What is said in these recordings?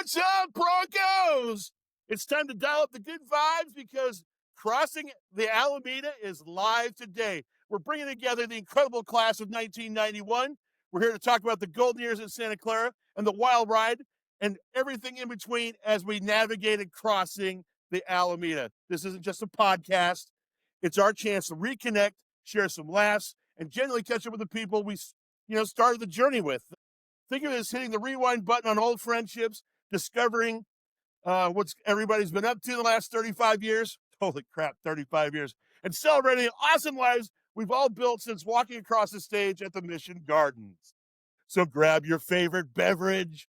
What's up, Broncos? It's time to dial up the good vibes because Crossing the Alameda is live today. We're bringing together the incredible class of 1991. We're here to talk about the golden years in Santa Clara and the wild ride and everything in between as we navigated Crossing the Alameda. This isn't just a podcast. It's our chance to reconnect, share some laughs, and generally catch up with the people we started the journey with. Think of it as hitting the rewind button on old friendships, discovering what everybody's been up to the last 35 years. Holy crap, 35 years. And celebrating awesome lives we've all built since walking across the stage at the Mission Gardens. So grab your favorite beverage,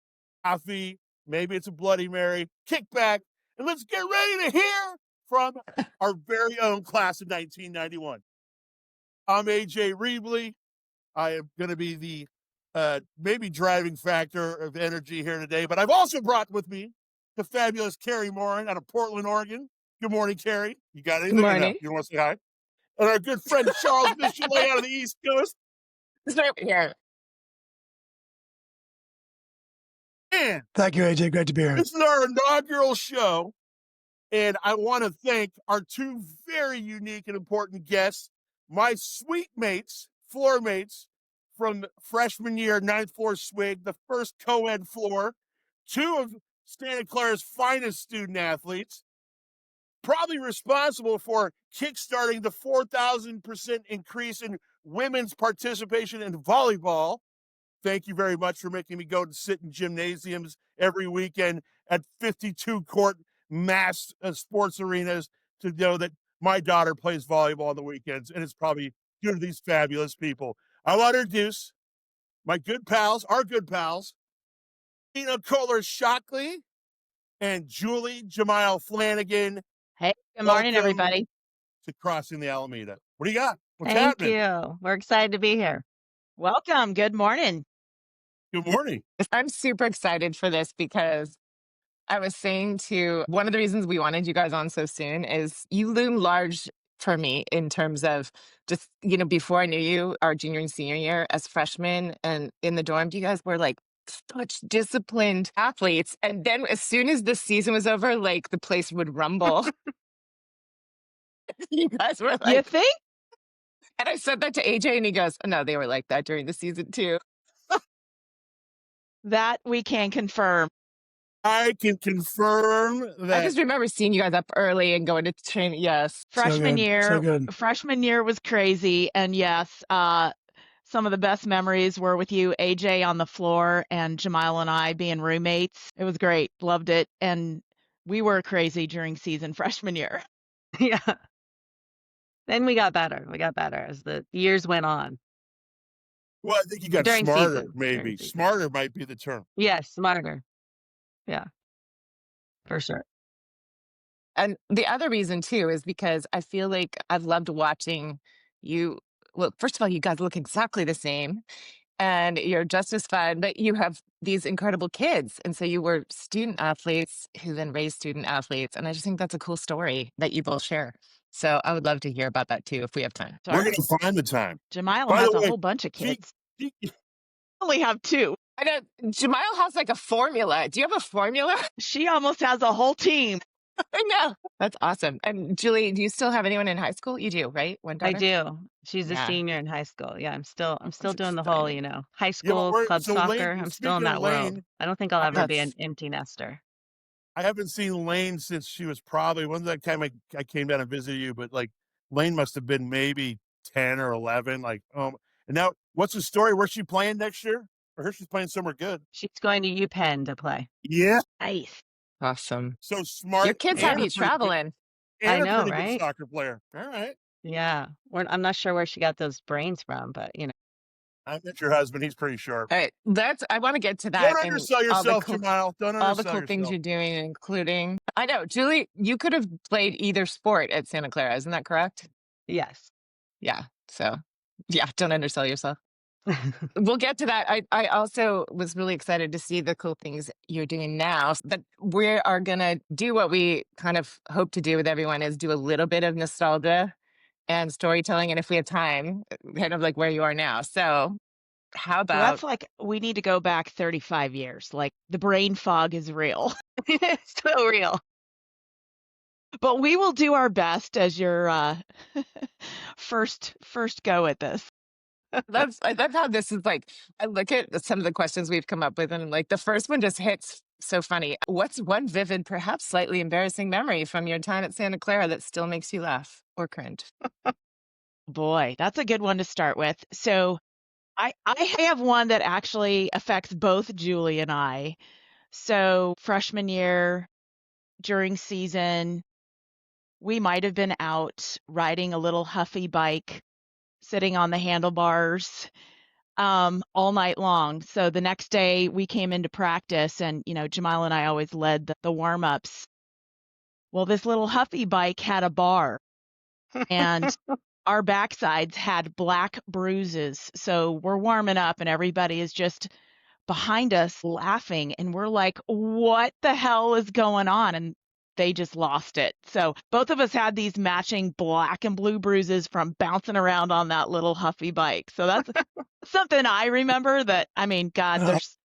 coffee, maybe it's a Bloody Mary, kick back, and let's get ready to hear from our very own class of 1991. I'm A.J. Riebli. I am going to be the maybe driving factor of energy here today, but I've also brought with me the fabulous Kari Morin out of Portland, Oregon. Good morning, Kari. You got anything? Good morning. You want to say hi? And our good friend Charles Michelet out of the East Coast. It's right here. And thank you, AJ. Great to be here. This is our inaugural show, and I want to thank our two very unique and important guests, my sweet mates, floor mates, from freshman year, 9th floor swig, the first co-ed floor, two of Santa Clara's finest student athletes, probably responsible for kickstarting the 4,000% increase in women's participation in volleyball. Thank you very much for making me go to sit in gymnasiums every weekend at 52-court mass sports arenas to know that my daughter plays volleyball on the weekends, and it's probably due to these fabulous people. I want to introduce my good pals, our good pals, Kohler, Shockley, and Jamile Flanagan. Hey, good morning, everybody. To Crossing the Alameda. What do you got? What's Thank happening? you. We're excited to be here. Welcome. Good morning. Good morning. I'm super excited for this because I was saying to one of the reasons we wanted you guys on so soon is you loom large for me in terms of just, before I knew you, our junior and senior year as freshmen and in the dorm, you guys were like such disciplined athletes. And then as soon as the season was over, like the place would rumble. You guys were like, you think? And I said that to AJ and he goes, oh, no, they were like that during the season too. That we can confirm. I can confirm that. I just remember seeing you guys up early and going to training. Yes. Freshman year. So freshman year was crazy. And yes, some of the best memories were with you, AJ, on the floor, and Jamile and I being roommates. It was great. Loved it. And we were crazy during season freshman year. Yeah. Then we got better. We got better as the years went on. Well, I think you got During smarter, season. maybe. During season. Smarter might be the term. Yes, smarter. Yeah, for sure. And the other reason too is because I feel like I've loved watching you. Well, first of all, you guys look exactly the same and you're just as fun, but you have these incredible kids. And so you were student athletes who then raised student athletes. And I just think that's a cool story that you both share. So I would love to hear about that too, if we have time. We're going to find the time. Jamile has a whole bunch of kids. She only have two. I know Jamile has like a formula. Do you have a formula? She almost has a whole team. I know. That's awesome. And Julie, do you still have anyone in high school? You do, right? One daughter? I do. She's a senior in high school. Yeah, I'm still doing the whole, high school club soccer. I'm still in that world. I don't think I'll ever be an empty nester. I haven't seen Lane since she was probably, when's that time I came down and visited you, but like Lane must have been maybe 10 or 11. Like, and now what's the story? Where's she playing next year? I heard she's playing somewhere good. She's going to UPenn to play. Yeah. Nice. Awesome. So smart. Your kids have you traveling. I know, pretty right? Good soccer player. All right. Yeah. I'm not sure where she got those brains from, but I met your husband. He's pretty sharp. All right. I want to get to that. Don't undersell yourself, Jamile. Don't undersell all the cool things you're doing, including, I know, Julie, you could have played either sport at Santa Clara. Isn't that correct? Yes. Yeah. So, yeah, don't undersell yourself. We'll get to that. I also was really excited to see the cool things you're doing now. But we are going to do what we kind of hope to do with everyone is do a little bit of nostalgia and storytelling. And if we have time, kind of like where you are now. So How So about that's like, we need to go back 35 years. Like, the brain fog is real. It's so real. But we will do our best as your first go at this. I love how this is like, I look at some of the questions we've come up with, and like the first one just hits so funny. What's one vivid, perhaps slightly embarrassing memory from your time at Santa Clara that still makes you laugh or cringe? Boy, that's a good one to start with. So I have one that actually affects both Julie and I. So freshman year, during season, we might have been out riding a little huffy bike, sitting on the handlebars, all night long. So the next day we came into practice, and, Jamile and I always led the warm-ups. Well, this little huffy bike had a bar, and our backsides had black bruises. So we're warming up, and everybody is just behind us laughing, and we're like, what the hell is going on? And they just lost it. So both of us had these matching black and blue bruises from bouncing around on that little huffy bike. So that's something I remember that, God, there's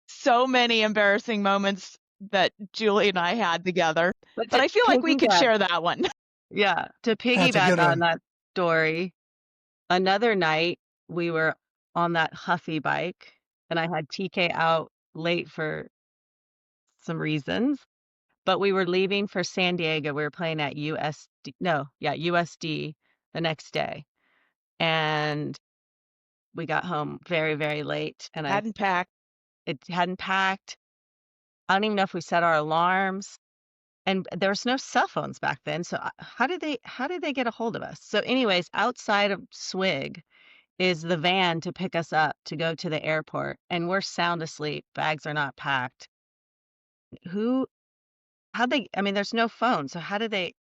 so many embarrassing moments that Julie and I had together. But I feel like we could share that one. Yeah. To piggyback on that story, another night we were on that huffy bike, and I had TK out late for some reasons, but we were leaving for San Diego. We were playing at USD the next day. And we got home very, very late, and It hadn't packed. I don't even know if we set our alarms, and there was no cell phones back then. So how did they get a hold of us? So anyways, outside of Swig is the van to pick us up to go to the airport, and we're sound asleep. Bags are not packed. There's no phone. So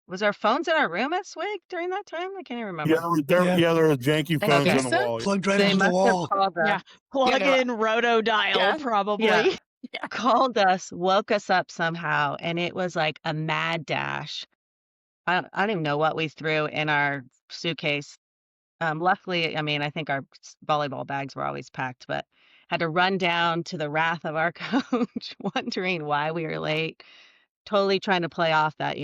was our phones in our room at Swig during that time? I can't even remember. Yeah, there were janky phones on the wall. Plugged right into the wall. Plug in rotodial, probably. Yeah. Called us, woke us up somehow, and it was like a mad dash. I don't even know what we threw in our suitcase. Luckily, I think our volleyball bags were always packed, but had to run down to the wrath of our coach, wondering why we were late, totally trying to play off that,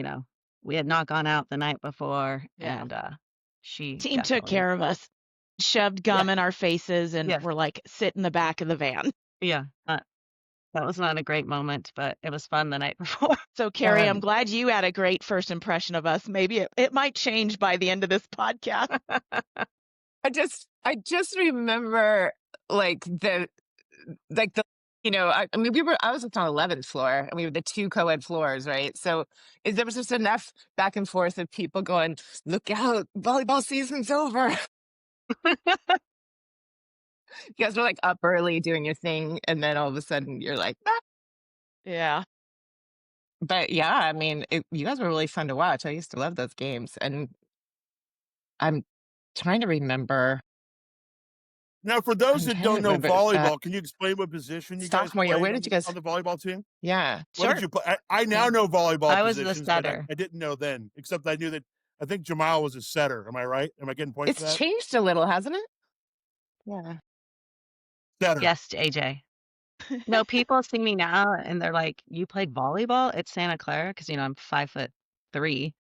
we had not gone out the night before, and team took care of us, shoved gum in our faces, and we're like, sit in the back of the van. Yeah. That was not a great moment, but it was fun the night before. So, Kari, I'm glad you had a great first impression of us. Maybe it might change by the end of this podcast. I just remember I was on 11th floor, and we were the two co-ed floors, right? So there was just enough back and forth of people going, look out, volleyball season's over. You guys were like up early doing your thing, and then all of a sudden you're like, ah. Yeah. But yeah, you guys were really fun to watch. I used to love those games, and I'm trying to remember. Now, for those that don't know volleyball, can you explain what position you guys played where did you guys on the volleyball team? Yeah, what did you play? I now know volleyball I was positions, the setter. but I didn't know then, except I knew that I think Jamile was a setter. Am I right? Am I getting points for that? It's changed a little, hasn't it? Yeah. Setter. Yes, AJ. No, people see me now and they're like, you played volleyball at Santa Clara? Because, I'm 5'3".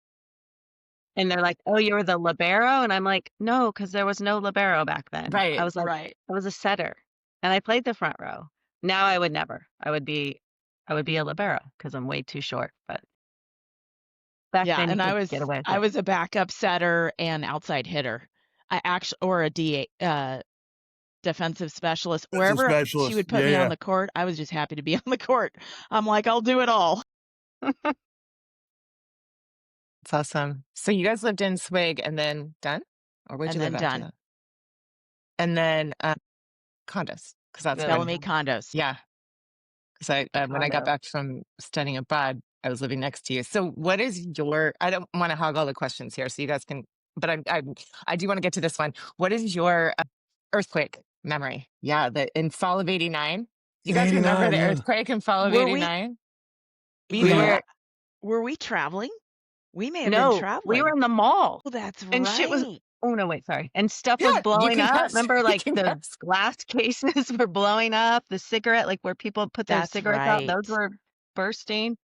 And they're like, oh, you were the libero? And I'm like, no, because there was no libero back then. Right. I was like, I was a setter. And I played the front row. Now I would never. I would be a libero because I'm way too short. But back then, and I was a backup setter and outside hitter. Or a DA, defensive specialist. Wherever she would put me on the court, I was just happy to be on the court. I'm like, I'll do it all. It's awesome. So you guys lived in Swig and then Dunn? Or where'd you live after that? And then condos. Because that's Bellamy condos. Yeah. Because when I got back from studying abroad, I was living next to you. So what is I don't want to hog all the questions here, so you guys can, but I do want to get to this one. What is your earthquake memory? Yeah, in fall of 89. You guys remember the earthquake in fall of 89? Were we traveling? We may have been traveling. We were in the mall. Oh, that's right. And shit was Oh, no, wait, sorry. And stuff Yeah, was you blowing can up. guess. Remember, You like, can the guess. glass cases were blowing up, the cigarette, like, where people put their That's cigarettes out, those right. were bursting.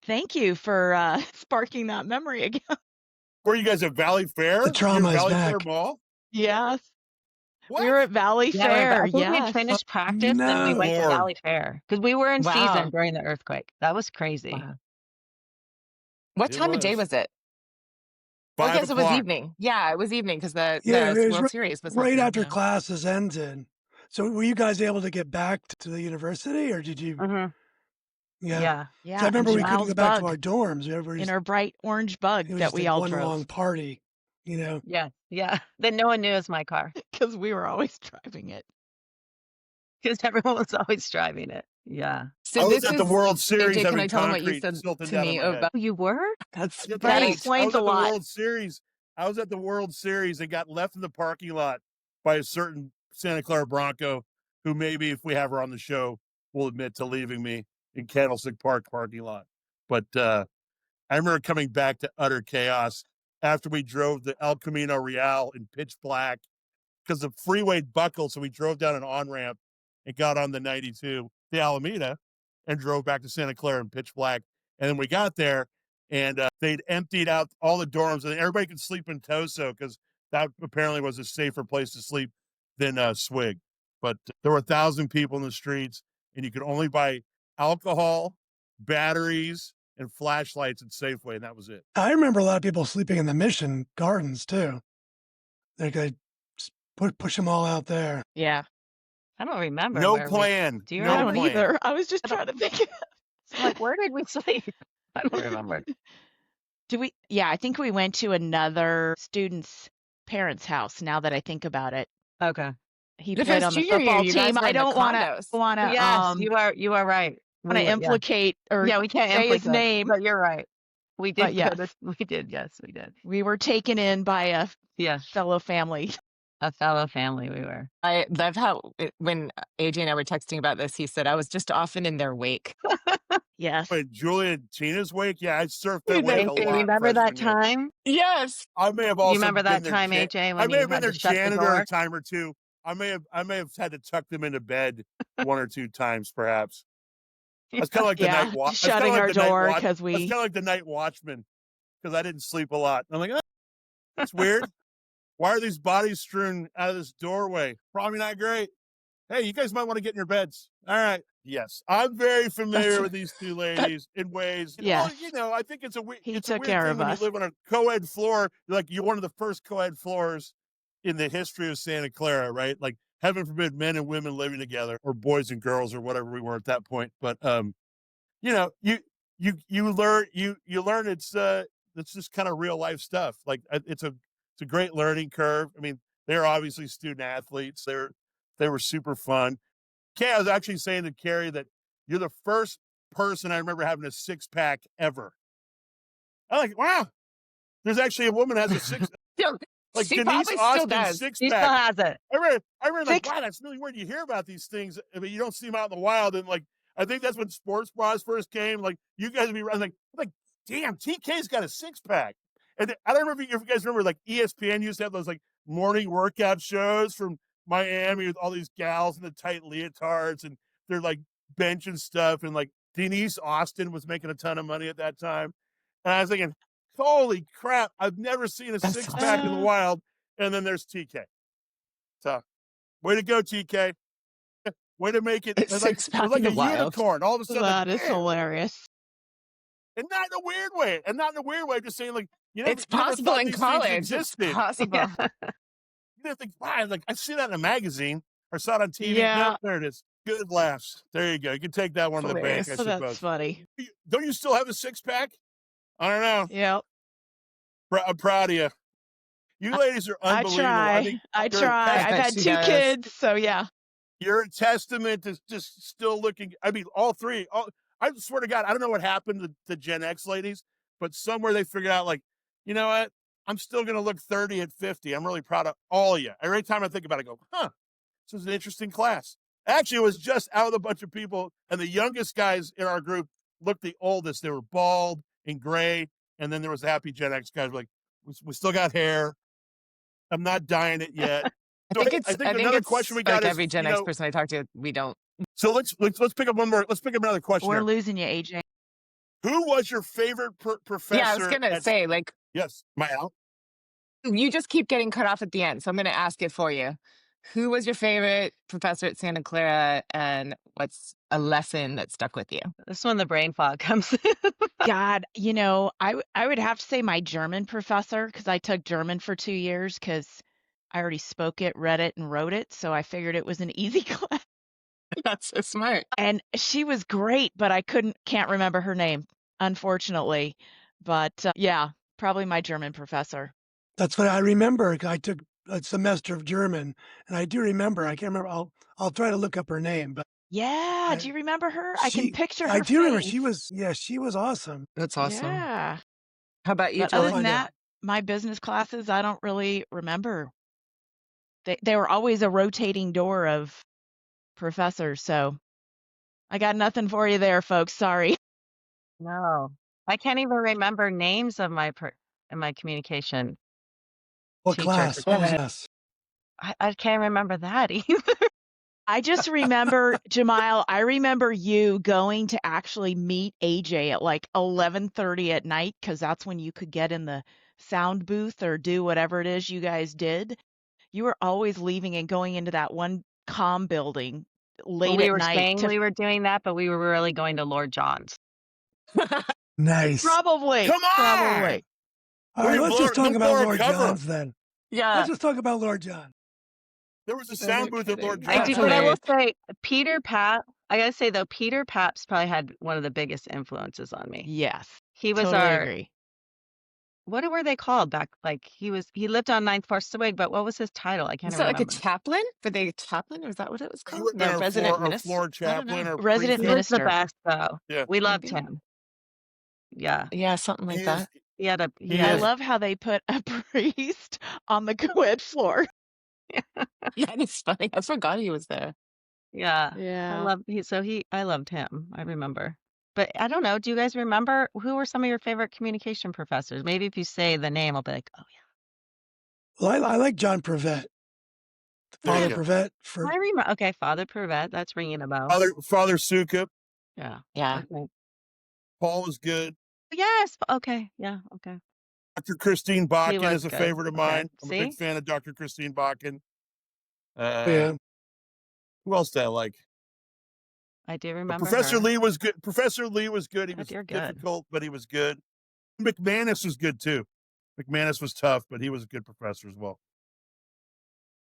Thank you for sparking that memory again. Were you guys at Valley The Fair? You're trauma at is Valley Fair back. Mall? Yes. What? We were at Valley Yeah, we were Fair. I think we'd Yes. finished practice, and we No. went to Lord. Valley Fair because we were in season Wow. during the earthquake. That was crazy. Wow. What It time of day was. was it? Oh, 5 yes, it was o'clock. evening. Yeah, it was evening because Yeah, the it was World Series was right happening. after Yeah. classes ended. So were you guys able to get back to the university, or did you? Mhm. Yeah. Yeah. 'Cause Yeah. I remember and we couldn't Jamile's go back to bug our dorms. in our bright orange bug It was that just we like all one drove long party, you know. Yeah. Yeah. Then no one knew it was my car because we were always driving it. because everyone was always driving it. Yeah. So I was this at the is World Series AJ. Can I having tell them what you concrete said silting to down on me my head. about? Oh, you were? That's That right. explains I a was at lot. the World Series. I was at the World Series and got left in the parking lot by a certain Santa Clara Bronco who maybe, if we have her on the show, will admit to leaving me in Candlestick Park parking lot. But I remember coming back to utter chaos after we drove the El Camino Real in pitch black because the freeway buckled. So we drove down an on-ramp and got on the 92, the Alameda, and drove back to Santa Clara in pitch black. And then we got there and they'd emptied out all the dorms and everybody could sleep in Toso because that apparently was a safer place to sleep than Swig. But there were 1,000 people in the streets and you could only buy alcohol, batteries, and flashlights at Safeway. And that was it. I remember a lot of people sleeping in the Mission Gardens too. They could push them all out there. Yeah. I don't remember No where plan. Do you No I remember? don't plan. either. I was just I don't- trying to think. I'm like, where did we sleep? I don't remember. Yeah, I think we went to another student's parents' house now that I think about it. Okay. He If it played was on the junior year, football you guys team. were I in the don't want condos. to Yes, you are right. want to Yeah. implicate or Yeah, we can't say his implicate, name, but you're right. We but did go yes, to, we did. Yes, we did. we were taken in by a Yes, fellow family. a fellow family we were. I love how when AJ and I were texting about this, he said, I was just often in their wake. Yes. Wait, Julia and Tina's wake? Yeah, I surfed their You know, wake a AJ, lot. remember that freshman year. time? Yes. I may have You also remember been that their time, AJ, I when may you have been had to their shut the janitor a door? time or two. I may have had to tuck them into bed one or two times, perhaps. I was kind of like the Yeah, night watch. shutting our door because I was we kind of like the night watchman because I didn't sleep a lot. I'm like, oh, that's weird. Why are these bodies strewn out of this doorway? Probably not great. Hey, you guys might want to get in your beds. All right. Yes, I'm very familiar with these two ladies in ways. Yes. Well, I think it's a He it's a took weird care thing of when you us. live on a co-ed floor. Like you're one of the first co-ed floors in the history of Santa Clara, right? Like heaven forbid men and women living together, or boys and girls, or whatever we were at that point. But you learn it's just kind of real life stuff. Like it's a great learning curve. I mean, they're obviously student athletes. They were super fun. Kay, I was actually saying to Carrie that you're the first person I remember having a six-pack ever. I'm like, wow, there's actually a woman has a six, Still, like she Denise probably still Austin's does. He six-pack. still has it. I remember like, Six- wow, that's really weird. You hear about these things, but you don't see them out in the wild. And like, I think that's when sports bras first came. Like, you guys would be like, damn, TK's got a six-pack. And I don't remember if you guys remember, like ESPN used to have those like morning workout shows from Miami with all these gals in the tight leotards and they're like benching stuff. And like Denise Austin was making a ton of money at that time. And I was thinking, holy crap, I've never seen a That's six-pack in the awesome. wild. And then there's TK. So, way to go, TK. Way to make it. It's like, Six-pack like in a the wild. unicorn. All of a sudden, That like, is hilarious. and not in a weird way. And not in a weird way. Just saying, like, It's you never possible thought in these things college. It's existed. possible. You didn't think, wow, like, I see that in a magazine or saw it on TV. Yeah. No, there it is. Good laughs. There you go. You can take that one to the bank, Hilarious. I Oh, that's suppose. funny. Don't you still have a six-pack? I don't know. Yep. I'm proud of you. You ladies are I unbelievable. try. think I you're a try. I I've bet had she 2 does. kids, so yeah. You're a testament to just still looking. I mean, all three. I swear to God, I don't know what happened to the Gen X ladies, but somewhere they figured out, like, you know what? I'm still going to look 30 at 50. I'm really proud of all of you. Every time I think about it, I go, huh, this was an interesting class. Actually, it was just out of a bunch of people, and the youngest guys in our group looked the oldest. They were bald and gray, and then there was the happy Gen X guys like, we still got hair. I'm not dying it yet. So I think another it's question we like got is, every Gen X person I talk to, we don't. So let's pick up one more. Let's pick up another question. We're here. losing you, AJ. Who was your favorite professor? Yeah, I was gonna say, like, yes, my Al. you just keep getting cut off at the end, so I'm gonna ask it for you. Who was your favorite professor at Santa Clara, and what's a lesson that stuck with you? This is when the brain fog comes in. God, I would have to say my German professor, because I took German for 2 years because I already spoke it, read it, and wrote it. So I figured it was an easy class. That's so smart. And she was great, but I can't remember her name, unfortunately. But yeah, probably my German professor. That's what I remember. I took a semester of German, and I do remember. I can't remember. I'll try to look up her name, but Yeah, do you remember her? I can picture her I do remember. face. She was awesome. That's awesome. Yeah. How about you, But other Julie? than that, my business classes, I don't really remember. They were always a rotating door of professors, so I got nothing for you there, folks. Sorry. No, I can't even remember names of my communication What teachers. class? What class? I can't remember that either. I just remember, Jamile, I remember you going to actually meet AJ at like 11:30 at night, because that's when you could get in the sound booth or do whatever it is you guys did. You were always leaving and going into that one comm building late we at were night. saying we were doing that, but we were really going to Lord John's. Nice. Probably. Come on! Probably. All right, let's just talk about Lord cover. John's then. Yeah. Let's just talk about Lord John. There was a sound booth at Lord I John's. do, but I will say Peter Pap. I gotta say though, Peter Pap's probably had one of the biggest influences on me. Yes. He was Totally our. agree. What were they called back? Like he lived on 9th Floor Swig, but what was his title? I can't Is that remember. like a chaplain? Were they a chaplain, or is that what it was He called? would have been Resident our minister. floor chaplain or Resident He was prefect. the minister. best though. Yeah. We loved Maybe. him. Yeah. Yeah, something like that. He had a. I love how they put a priest on the co-ed floor. Yeah, it's funny. I forgot he was there. Yeah. Yeah. I loved him. I remember. But I don't know. Do you guys remember who were some of your favorite communication professors? Maybe if you say the name, I'll be like, oh yeah. Well, I like John Prevet. Father Prevet. I remember. Okay, Father Prevet. That's ringing a bell. Father Sukup. Yeah. Yeah. Okay. Paul was good. Yes. Okay. Yeah. Okay. Dr. Christine Bakken was is a good. favorite of Okay. mine. I'm a See? big fan of Dr. Christine Bakken. Yeah. Who else did I like? I do remember Professor her. Lee was good. Professor Lee was good. He Oh, was you're good. difficult, but he was good. McManus was good too. McManus was tough, but he was a good professor as well.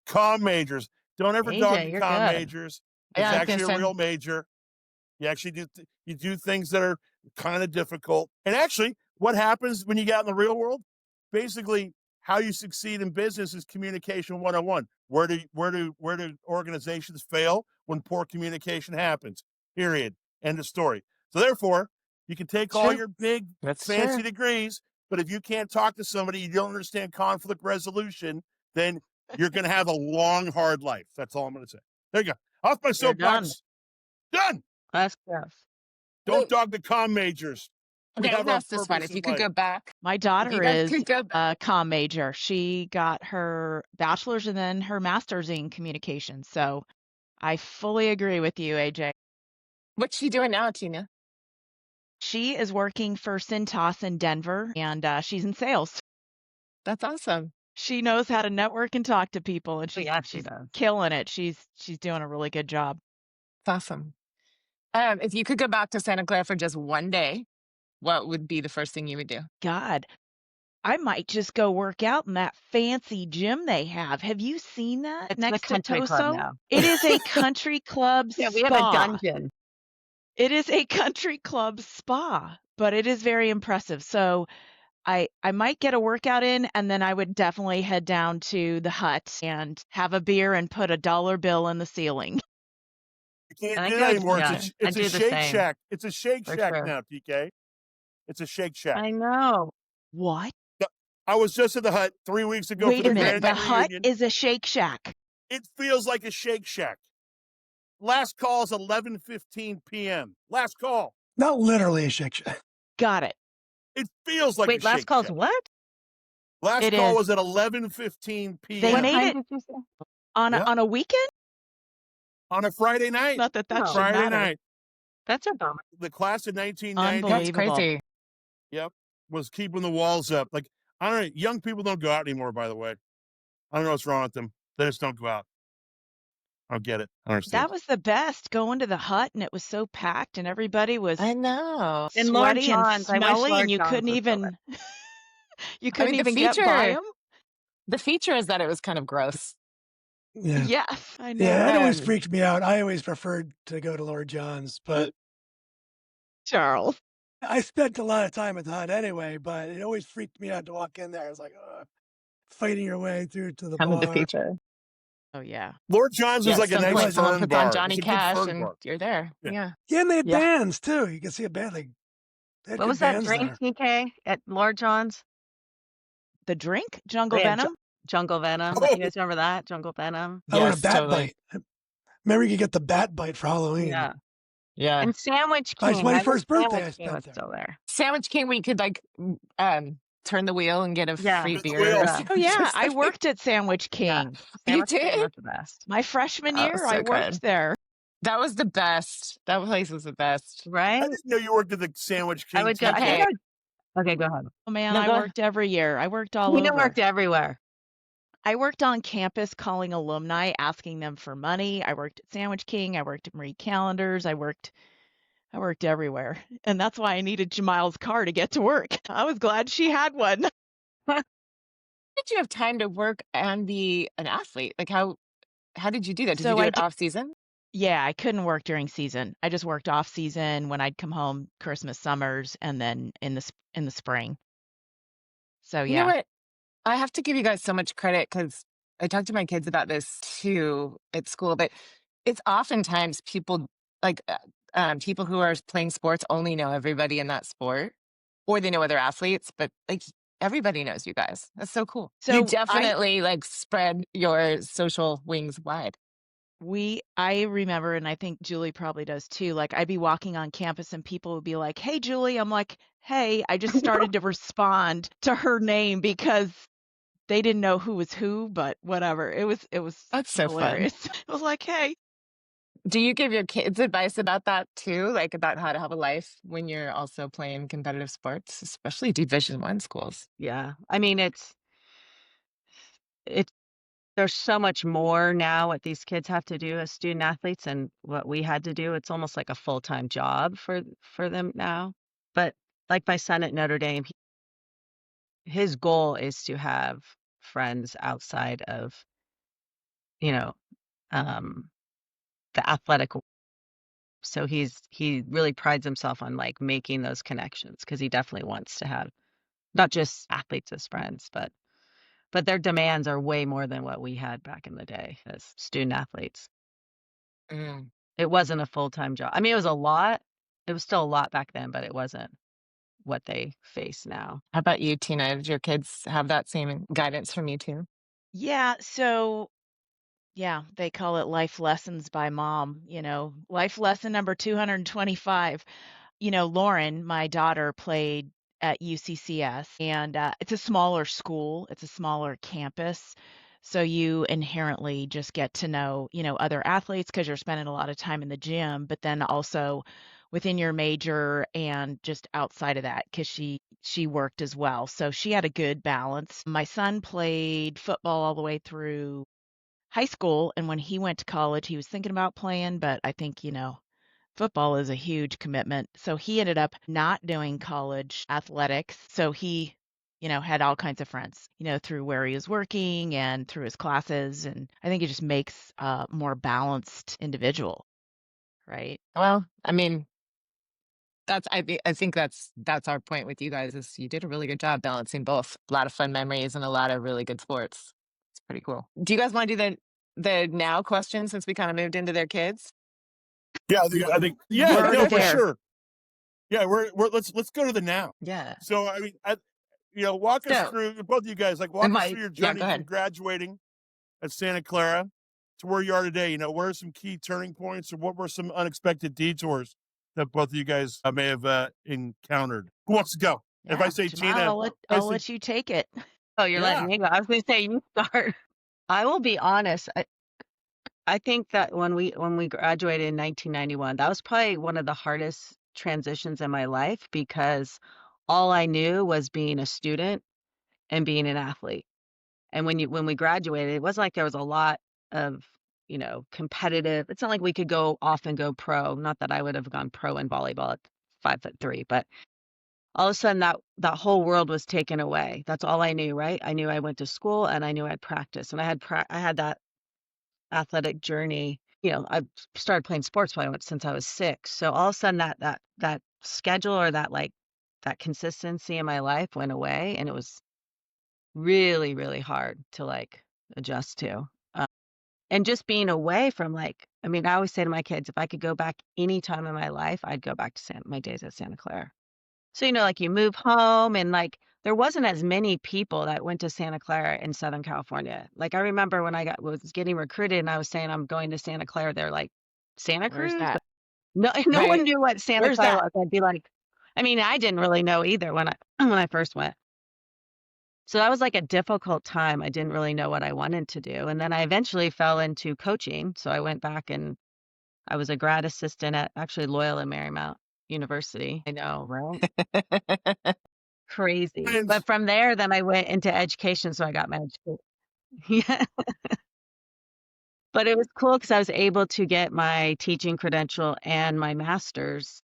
Comm majors. Don't ever AJ, dog the you're comm good. majors. It's Yeah, I was actually gonna a say- real major. You actually do things that are kind of difficult. And actually, what happens when you get out in the real world? Basically, how you succeed in business is communication 101. Where do organizations fail? When poor communication happens. Period. End of story. So therefore, you can take all your big fancy degrees, but if you can't talk to somebody, you don't understand conflict resolution, then you're going to have a long, hard life. That's all I'm going to say. There you go. Off my soapbox. Done. That's tough. Don't dog the comm majors. We Okay, have I'll our ask this one. purpose If you in could life. go back. My If daughter you guys is could go back. a comm major. She got her bachelor's and then her master's in communication. So I fully agree with you, AJ. What's she doing now, Tina? She is working for Cintas in Denver, and she's in sales. That's awesome. She knows how to network and talk to people, and Oh, yeah, she she's does. killing it. She's doing a really good job. That's awesome. If you could go back to Santa Clara for just one day, what would be the first thing you would do? God, I might just go work out in that fancy gym they have. Have you seen that? It's next the country to club Toso? now. It is a country club Yeah, spa. we have a dungeon. It is a country club spa, but it is very impressive. So I might get a workout in, and then I would definitely head down to the hut and have a beer and put a dollar bill in the ceiling. You can't I do go- that anymore. yeah, It's I a do the Shake same. Shack. It's a Shake For Shack sure. now, TK. It's a Shake Shack. I know. What? I was just at the hut 3 weeks ago Wait for the a minute. band The hut reunion. is a Shake Shack. It feels like a Shake Shack. Last call is 11:15 p.m. Last call. Not literally a Shake Shack. Got it. It feels like Wait, a last Shake call's Shack. what? Last It call is. was at 11:15 They p.m. made it did you say? on Yeah. a weekend? on a Friday night. Not that Oh. should Friday matter. night. That's a bummer. The class of 1990. That's Unbelievable. crazy. Yep. Was keeping the walls up. Like, I don't know. Young people don't go out anymore, by the way. I don't know what's wrong with them. They just don't go out. I don't get it. I don't understand. That was the best, going to the hut, and it was so packed, and everybody was I know. And Lord sweaty and John's, I wish smelly, Lord and you John's couldn't was still even you I couldn't mean, even get by them. the feature is that it was kind of gross. Yeah. Yes, I know. Yeah, it always Um, freaked me out. I always preferred to go to Lord John's, but Charles. I spent a lot of time at the hut anyway, but it always freaked me out to walk in there. I was like, fighting your way through to the kind of the bar. feature. Oh yeah. Lord John's was Yeah, like a some nice point someone fern puts bar. on Johnny It's a good Cash fern and bar. you're there. Yeah. Yeah. Yeah, and they had Yeah. bands too. You can see a band. They had What good was that bands drink, there. TK, at Lord John's? The drink, Jungle Yeah, Venom. Jungle Venom. Oh. You guys remember that? Jungle Venom? I want a Yes, bat totally. bite. Remember, you could get the bat bite for Halloween. Yeah. Yeah. And Sandwich My King. I wish 21st birthday, I Sandwich King was spent there. still there. Sandwich King, we could like turn the wheel and get a Yeah. free Turn the beer. wheel. or Yeah. something. Oh yeah, Just I like- worked at Sandwich Yeah. King. You Sandwich King did? was the best. My freshman Oh, year, so I worked good. there. That was the best. That place was the best. I Right? didn't know you worked at the Sandwich I King. would go. I think Okay. I would, okay, go ahead. Oh man, No, I go ahead. worked every year. I worked all You know, over. worked everywhere. I worked on campus calling alumni, asking them for money. I worked at Sandwich King. I worked at Marie Callender's. I worked everywhere. And that's why I needed Jamile's car to get to work. I was glad she had one. Did you have time to work and be an athlete? Like how did you do that? Did So you do I it did, off season? yeah, I couldn't work during season. I just worked off season when I'd come home Christmas, summers, and then in the spring. So You know yeah. what? I have to give you guys so much credit because I talk to my kids about this too at school, but it's oftentimes people like people who are playing sports only know everybody in that sport or they know other athletes, but like everybody knows you guys. That's so cool. You So definitely like spread your social wings wide. I remember, and I think Julie probably does too, like I'd be walking on campus and people would be like, "Hey, Julie." I'm like, "Hey." I just started to respond to her name because they didn't know who was who, but whatever. It was That's so fun. hilarious. It was like, "Hey." Do you give your kids advice about that too? Like about how to have a life when you're also playing competitive sports, especially Division I schools? Yeah. I mean, it's there's so much more now what these kids have to do as student athletes and what we had to do. It's almost like a full-time job for them now. But like my son at Notre Dame, his goal is to have friends outside of, you know, the athletic. So he really prides himself on like making those connections because he definitely wants to have not just athletes as friends, but their demands are way more than what we had back in the day as student athletes. Mm. It wasn't a full-time job. I mean, it was a lot. It was still a lot back then, but it wasn't what they face now. How about you, Tina? Did your kids have that same guidance from you too? Yeah, so yeah, they call it life lessons by mom, life lesson number 225. Lauren, my daughter, played at UCCS, and it's a smaller school, it's a smaller campus. So you inherently just get to know, other athletes because you're spending a lot of time in the gym, but then also within your major and just outside of that because she worked as well. So she had a good balance. My son played football all the way through high school, and when he went to college, he was thinking about playing, but I think, football is a huge commitment. So he ended up not doing college athletics. So he, had all kinds of friends, through where he was working and through his classes. And I think it just makes a more balanced individual, right? Well, I mean, I think that's our point with you guys is you did a really good job balancing both. A lot of fun memories and a lot of really good sports. It's pretty cool. Do you guys want to do the now question since we kind of moved into their kids? Yeah, I think yeah, We're no, for there. sure. Yeah, let's go to the now. Yeah. So I mean, walk us So- through, both of you guys, like walk us Mike, through your yeah, journey go from ahead. graduating at Santa Clara to where you are today. What are some key turning points, or what were some unexpected detours that both of you guys may have encountered? Who wants to go? If I say Jamal, Tina, I'll let you take it. Oh, you're letting Yeah. me go. I was gonna say you start. I will be honest. I think that when we graduated in 1991, that was probably one of the hardest transitions in my life because all I knew was being a student and being an athlete. And when we graduated, it wasn't like there was a lot of, competitive. It's not like we could go off and go pro. Not that I would have gone pro in volleyball at 5'3", but all of a sudden that whole world was taken away. That's all I knew, right? I knew I went to school and I knew I'd practice, and I had that athletic journey. I started playing sports probably since I was 6. So all of a sudden that schedule or that consistency in my life went away, and it was really, really hard to adjust to. And just being away from I mean, I always say to my kids, if I could go back any time in my life, I'd go back to my days at Santa Clara. So, you move home and there wasn't as many people that went to Santa Clara in Southern California. I remember when I was getting recruited and I was saying I'm going to Santa Clara, they're like, Santa Where's Cruz? that? No one Right. knew what Santa Where's Clara that? was. I'd be like, I mean, I didn't really know either when I when I first went. So that was a difficult time. I didn't really know what I wanted to do. And then I eventually fell into coaching. So I went back and I was a grad assistant at actually Loyola Marymount University. I know, right? Crazy. And But from there, then I went into education, so I got my education. Yeah. But it was cool because I was able to get my teaching credential and my master's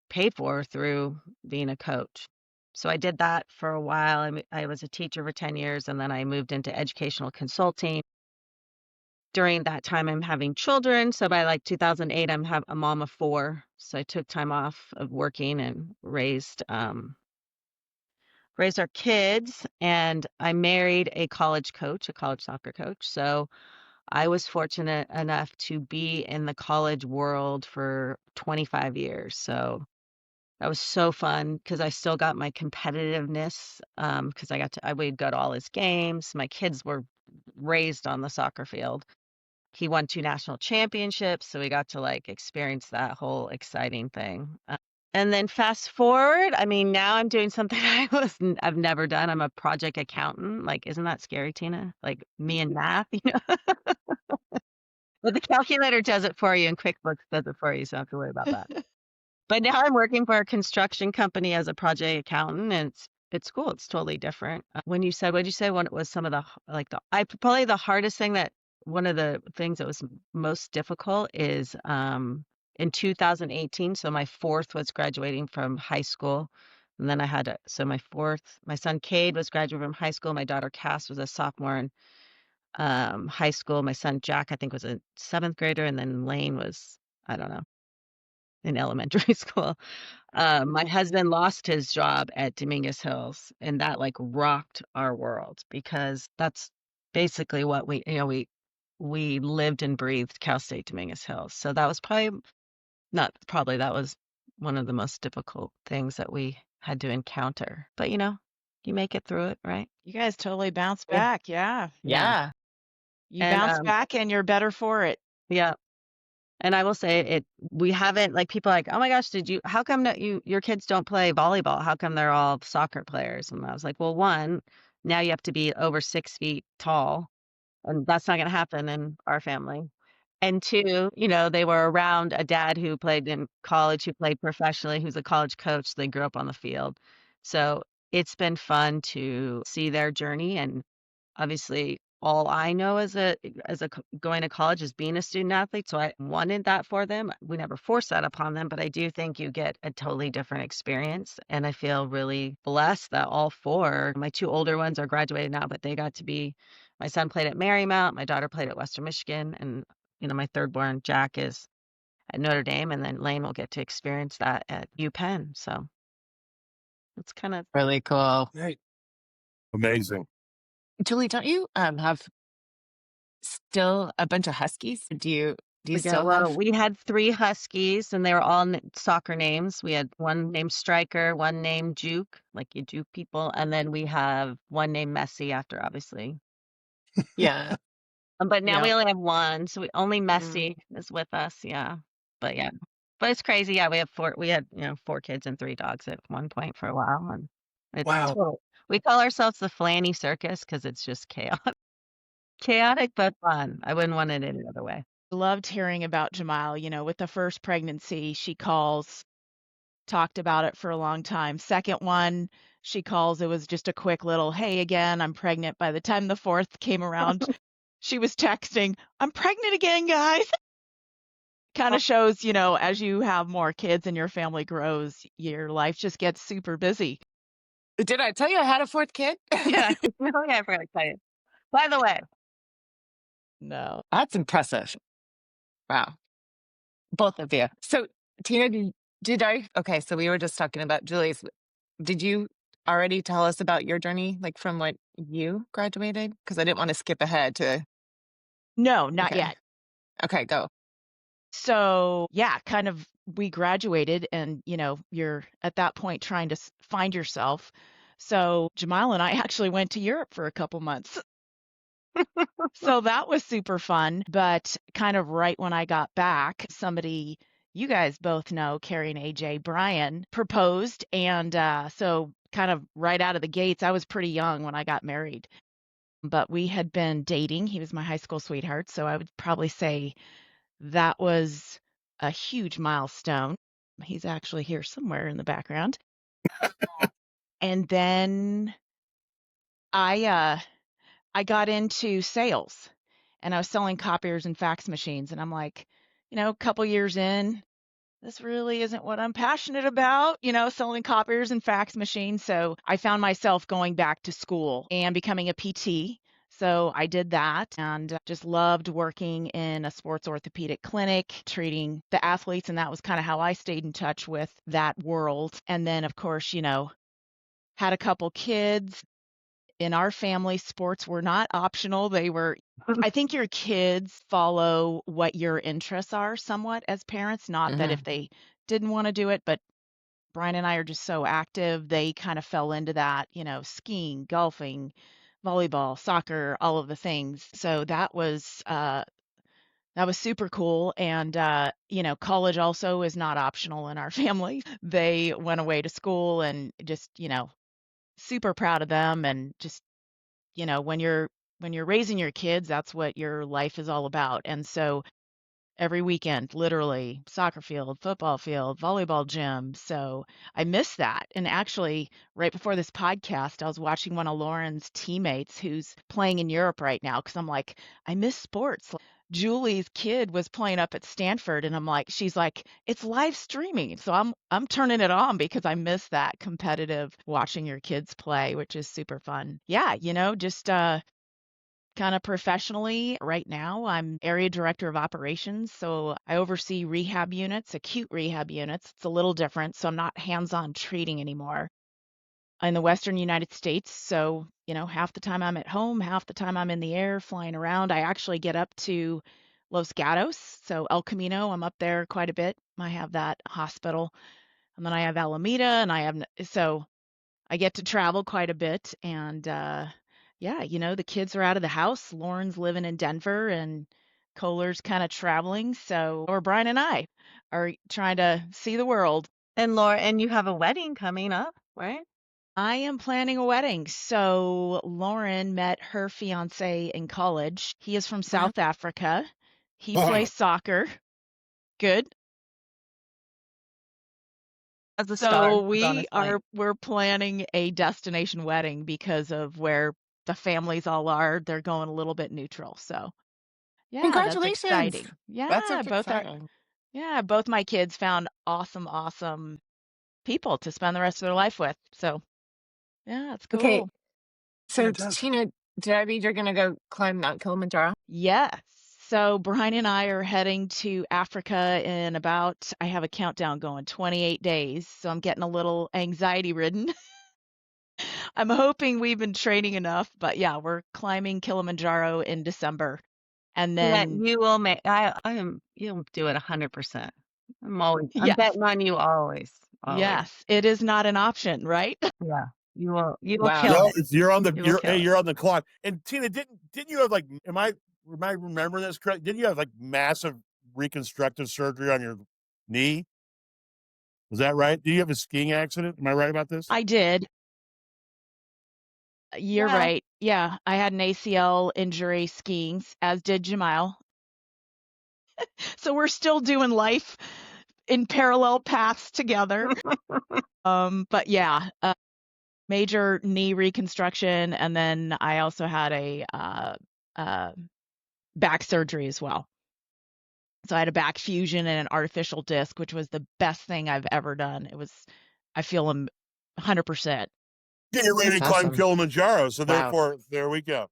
paid for through being a coach. So I did that for a while. I was a teacher for 10 years, and then I moved into educational consulting. During that time, I'm having children. So by 2008, I'm a mom of 4. So I took time off of working and raised our kids, and I married a college coach, a college soccer coach. So I was fortunate enough to be in the college world for 25 years. So that was so fun because I still got my competitiveness because we'd go to all his games. My kids were raised on the soccer field. He won 2 national championships, so we got to experience that whole exciting thing. And then fast forward, I mean, now I'm doing something I've never done. I'm a project accountant. Isn't that scary, Tina? Me and math, But the calculator does it for you and QuickBooks does it for you, so I don't have to worry about that. But now I'm working for a construction company as a project accountant, and it's cool. It's totally different. When you said, what'd you say? What was some of probably the hardest thing one of the things that was most difficult is in 2018. So my 4th was graduating from high school. And then my son Cade was graduating from high school. My daughter Cass was a sophomore in high school. My son Jack, I think, was a 7th grader. And then Lane was, I don't know, in elementary school. My husband lost his job at Dominguez Hills, and that rocked our world because that's basically what we lived and breathed Cal State Dominguez Hills. So that was that was one of the most difficult things that we had to encounter. But you make it through it, right? You guys totally bounced Yeah. back. Yeah. Yeah. Yeah. You And bounced back and you're better for it. yeah. And I will say we haven't people are like, oh my gosh, how come your kids don't play volleyball? How come they're all soccer players? And I was like, well, one, now you have to be over 6 feet tall, and that's not going to happen in our family. And 2, they were around a dad who played in college, who played professionally, who's a college coach. So they grew up on the field. So it's been fun to see their journey. And obviously, all I know going to college is being a student athlete. So I wanted that for them. We never forced that upon them, but I do think you get a totally different experience. And I feel really blessed that all 4, my 2 older ones are graduated now, but they got to be, my son played at Marymount, my daughter played at Western Michigan, and my 3rd born Jack is at Notre Dame, and then Lane will get to experience that at UPenn. So it's kind of Really cool. Right. amazing. Julie, don't you have still a bunch of huskies? Do you still have? we had 3 huskies, and they were all soccer names. We had one named Striker, one named Juke, like you juke people, and then we have one named Messi after, obviously. Yeah. But now Yeah. we only have one, so only Mm. Messi is with us. Yeah, but but it's crazy. Yeah, we had 4 kids and 3 dogs at one point for a while, and It's Wow. total. We call ourselves the Flanny Circus because it's just chaotic. Chaotic but fun. I wouldn't want it any other way. Loved hearing about Jamile. With the first pregnancy, she calls, talked about it for a long time. Second one, she calls, it was just a quick little, hey, again, I'm pregnant. By the time the fourth came around, she was texting, I'm pregnant again, guys. Kind of shows, as you have more kids and your family grows, your life just gets super busy. Did I tell you I had a fourth kid? Yeah. Oh, yeah, I forgot to tell you. By the way, No. That's impressive. Wow. Both of you. So, Tina, okay, so we were just talking about Julie's. Did you already tell us about your journey, like from what you graduated? Because I didn't want to skip ahead to, No, not okay. yet. Okay, go. So, yeah, kind of we graduated and, you're at that point trying to find yourself. So, Jamile and I actually went to Europe for a couple months. So that was super fun. But kind of right when I got back, somebody you guys both know, Kari and A.J, Brian, proposed. And so, kind of right out of the gates, I was pretty young when I got married. But we had been dating. He was my high school sweetheart. So I would probably say that was a huge milestone. He's actually here somewhere in the background. And then I got into sales and I was selling copiers and fax machines. And I'm like, a couple years in, this really isn't what I'm passionate about, selling copiers and fax machines. So I found myself going back to school and becoming a PT. So I did that and just loved working in a sports orthopedic clinic, treating the athletes. And that was kind of how I stayed in touch with that world. And then, of course, had a couple kids. In our family, sports were not optional. They were, I think your kids follow what your interests are somewhat as parents. Not that Hmm. if they didn't want to do it, but Brian and I are just so active. They kind of fell into that, skiing, golfing, volleyball, soccer, all of the things. So that was super cool. And, college also is not optional in our family. They went away to school and just, super proud of them and just when you're raising your kids, that's what your life is all about. And so every weekend, literally, soccer field, football field, volleyball gym. So I miss that. And actually, right before this podcast, I was watching one of Lauren's teammates who's playing in Europe right now because I'm like, I miss sports. Julie's kid was playing up at Stanford and she's like, it's live streaming. So I'm turning it on because I miss that competitive watching your kids play, which is super fun. Yeah, just kind of professionally, right now, I'm area director of operations. So I oversee rehab units, acute rehab units. It's a little different. So I'm not hands on treating anymore in the Western United States. So, half the time I'm at home, half the time I'm in the air flying around. I actually get up to Los Gatos. So El Camino, I'm up there quite a bit. I have that hospital. And then I have Alameda and so I get to travel quite a bit and yeah, the kids are out of the house. Lauren's living in Denver and Kohler's kind of traveling. So, or Brian and I are trying to see the world. and Laura, and you have a wedding coming up, right? I am planning a wedding. So, Lauren met her fiance in college. He is from South Africa. He plays soccer. Good. As a star, So bonus point. we're planning a destination wedding because of where the families all are. They're going a little bit neutral. So yeah, that's Congratulations. exciting. That's Yeah, super exciting. both my kids found awesome people to spend the rest of their life with. So yeah, it's Okay, cool. so Fantastic. Tina, did I read you're going to go climb Mount Kilimanjaro? Yes. So Brian and I are heading to Africa in I have a countdown going, 28 days. So I'm getting a little anxiety ridden. I'm hoping we've been training enough, but yeah, we're climbing Kilimanjaro in December. And Yeah, then, you will make. You'll do it 100%. I'm yes, betting on you always, always. yes, it is not an option, right? Yeah, you will Wow. kill No, it. you're on the You will kill it. you're on the clock. And Tina, didn't you have like am I remembering this correct? Didn't you have like massive reconstructive surgery on your knee? Was that right? Did you have a skiing accident? Am I right about this? I did. You're Yeah. right. Yeah, I had an ACL injury skiing, as did Jamile. So we're still doing life in parallel paths together. But yeah, major knee reconstruction, and then I also had a back surgery as well. So I had a back fusion and an artificial disc, which was the best thing I've ever done. I feel 100%. You're ready to That's climb awesome. Kilimanjaro, so Wow. therefore, there we go.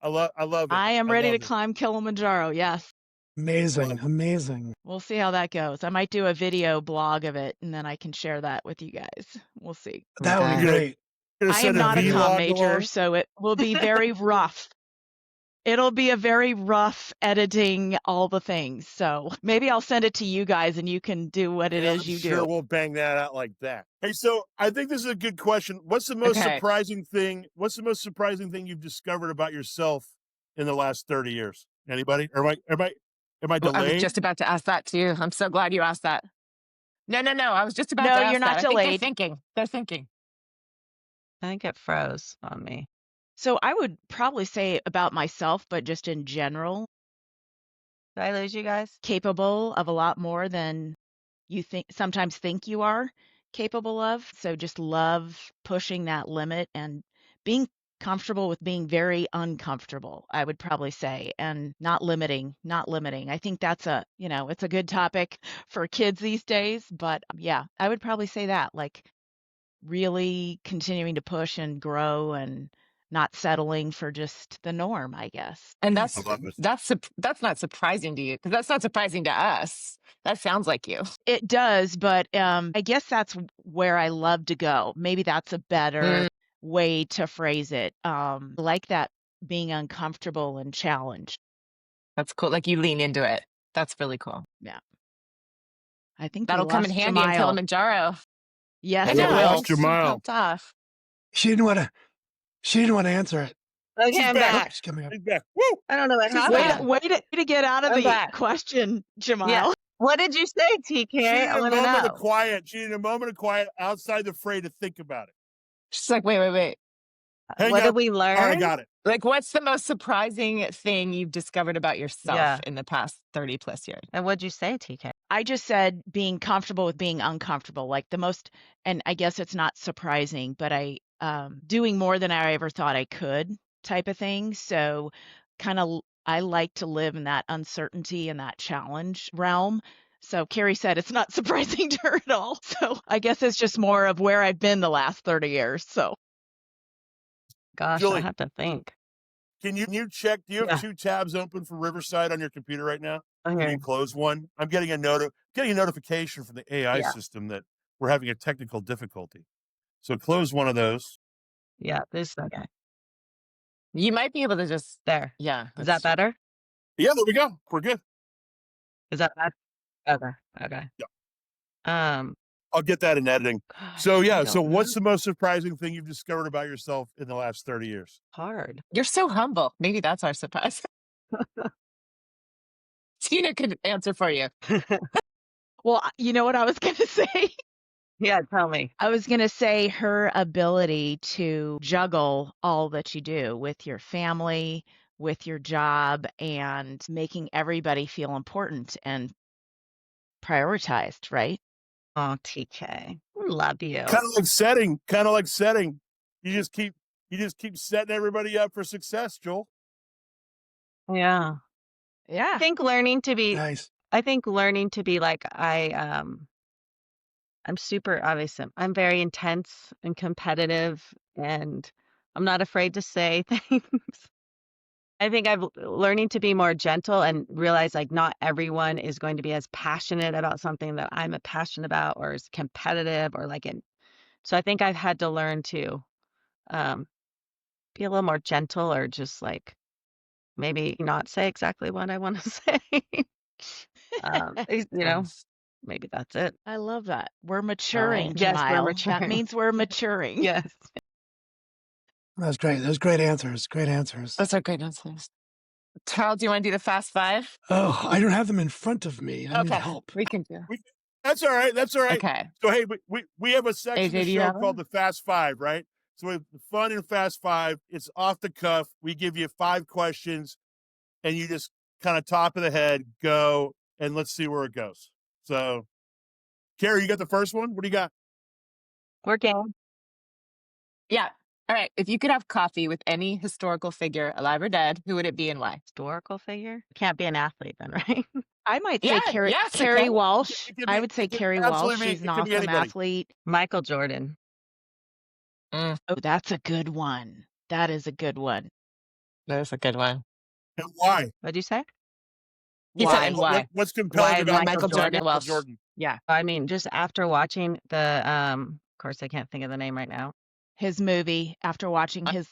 I love it. I am ready to love it. climb Kilimanjaro. Yes. Amazing, amazing. We'll see how that goes. I might do a video blog of it, and then I can share that with you guys. We'll see. That would be Okay. great. Gonna I am send not a vlog comm major, along? so it will be very rough. It'll be a very rough editing all the things. So maybe I'll send it to you guys and you can do what it is I'm you sure do. we'll bang that out like that. Hey, so I think this is a good question. What's the most Okay. surprising thing? What's the most surprising thing you've discovered about yourself in the last 30 years? Anybody? Or am I Well, I was delayed? just about to ask that too. I'm so glad you asked that. No. I was just about No, to you're ask not that. I think they're delayed. thinking. They're thinking. I think it froze on me. So I would probably say about myself, but just in general, Did I lose you guys? capable of a lot more than you sometimes think you are capable of. So just love pushing that limit and being comfortable with being very uncomfortable, I would probably say, and not limiting. I think that's it's a good topic for kids these days, but yeah, I would probably say that, like really continuing to push and grow and not settling for just the norm, I guess. And I love it. that's not surprising to you because that's not surprising to us. That sounds like you. It does, but I guess that's where I love to go. Maybe that's a better way to phrase it. I like that being uncomfortable and challenged. That's cool. Like you lean into it. That's really cool. Yeah. I think That'll we come in lost handy in Jamile. Kilimanjaro. Yes, I it know. we will. lost Jamile. Popped off. She didn't want to answer it. Okay, She's I'm back. back. She's coming up. He's back. Woo! I don't know what She's Way happened. to get out of I'm the back. question, Jamile. Yeah. What did you say, TK? She needed I a want to moment know. of quiet. She needed a moment of quiet outside the fray to think about it. She's like, wait. Hang What up. did we learn? All right, I got it. Like, what's the most surprising thing you've discovered about yourself Yeah. in the past 30 plus years? And what'd you say, TK? I just said being comfortable with being uncomfortable, like the most, and I guess it's not surprising, but doing more than I ever thought I could type of thing. So I like to live in that uncertainty and that challenge realm. So Kari said it's not surprising to her at all. So I guess it's just more of where I've been the last 30 years. So Gosh, Julie, I have to think. can you check? Do you have Yeah. 2 tabs open for Riverside on your computer right now? Can Okay. you close one? I'm getting a notification from the AI Yeah. system that we're having a technical difficulty. So close one of those. Yeah, this okay. You might be able to just, There. yeah. Is that better? Yeah, there we go. We're good. Is that bad? Okay. Yeah. I'll get that in editing. Gosh, So I yeah. don't So what's know. the most surprising thing you've discovered about yourself in the last 30 years? Hard? You're so humble. Maybe that's our surprise. Tina could answer for you. well, you know what I was going to say? Yeah, tell me. I was going to say her ability to juggle all that you do with your family, with your job, and making everybody feel important and prioritized, right? Oh, TK, love you. Kind of like setting. You just keep setting everybody up for success, Joel. Yeah. Yeah. I think learning to be Nice. like I'm super obvious. I'm very intense and competitive, and I'm not afraid to say things. I think I'm learning to be more gentle and realize like not everyone is going to be as passionate about something that I'm passionate about or as competitive or like in. So I think I've had to learn to be a little more gentle or just like maybe not say exactly what I want to say. Nice. Maybe that's it. I love that. We're maturing, Yes, we're Jamile. maturing. That means we're maturing. Yes. That's great. Those great answers. Great answers. Those are great answers. Charles, do you want to do the fast 5? Oh, I don't have them in front of me. I need Okay. help. We can do. That's all right. That's all right. Okay. So hey, we have a section of AJ, the do you show have called one? the Fast Five, right? So we have fun and fast 5. It's off the cuff. We give you 5 questions, and you just kind of top of the head go, and let's see where it goes. So, Kari, you got the first one? What do you got? We're game. Yeah. All right. If you could have coffee with any historical figure, alive or dead, who would it be and why? Historical figure? Can't be an athlete then, right? I might say Yeah, Carrie, yes, it Carrie can. Walsh. It can I be- would say it can Carrie Walsh. absolutely be- She's an it can be awesome anybody. athlete. Michael Jordan. Mm, Oh, that's a good one. That is a good one. that's a good one. And why? What'd you say? He said, Why? and why? What's compelling Why about Michael Jordan Michael Welsh. Jordan? Yeah. I mean, just after watching the, of course, I can't think of the name right now. His movie, after watching his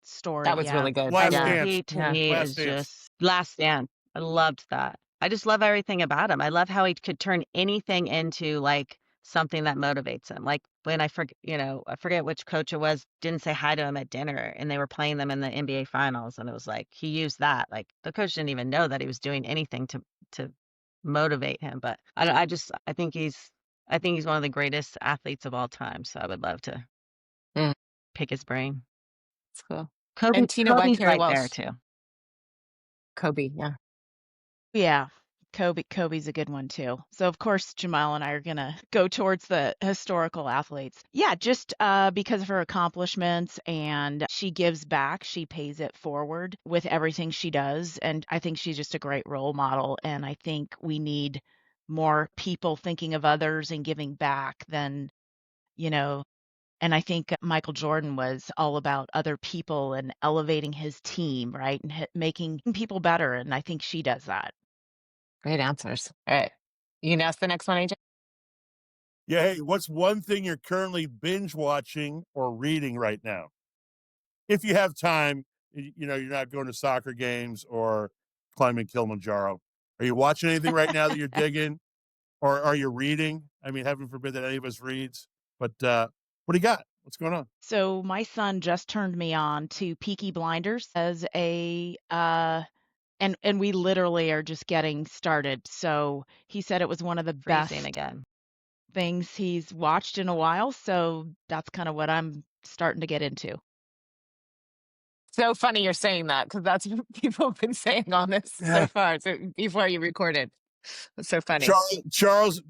story. That was yeah. really good. Last yeah. Dance. He, to Yeah. me, Last is Dance. just Last Dance. I loved that. I just love everything about him. I love how he could turn anything into like something that motivates him. Like when I forget which coach it was, didn't say hi to him at dinner and they were playing them in the NBA finals. And it was like, he used that. Like the coach didn't even know that he was doing anything to motivate him. But I think he's one of the greatest athletes of all time. So I would love to Mm. pick his brain. That's cool. Kobe, And Tina, why Kobe's Carrie right there Walsh? too. Kobe, yeah. Yeah. Kobe's a good one too. So of course Jamile and I are gonna go towards the historical athletes. Yeah, just because of her accomplishments, and she gives back, she pays it forward with everything she does, and I think she's just a great role model. And I think we need more people thinking of others and giving back than, you know. And I think Michael Jordan was all about other people and elevating his team, right, and making people better. And I think she does that. Great answers. All right. You can ask the next one, AJ. Yeah, hey, what's one thing you're currently binge watching or reading right now? If you have time, you're not going to soccer games or climbing Kilimanjaro. Are you watching anything right now that you're digging? Or are you reading? I mean, heaven forbid that any of us reads. But what do you got? What's going on? So my son just turned me on to Peaky Blinders as a and we literally are just getting started. So he said it was one of the Freezing best again. things he's watched in a while. So that's kind of what I'm starting to get into. So funny you're saying that because that's what people have been saying on this Yeah. so far. So before you recorded, it's so funny. Charles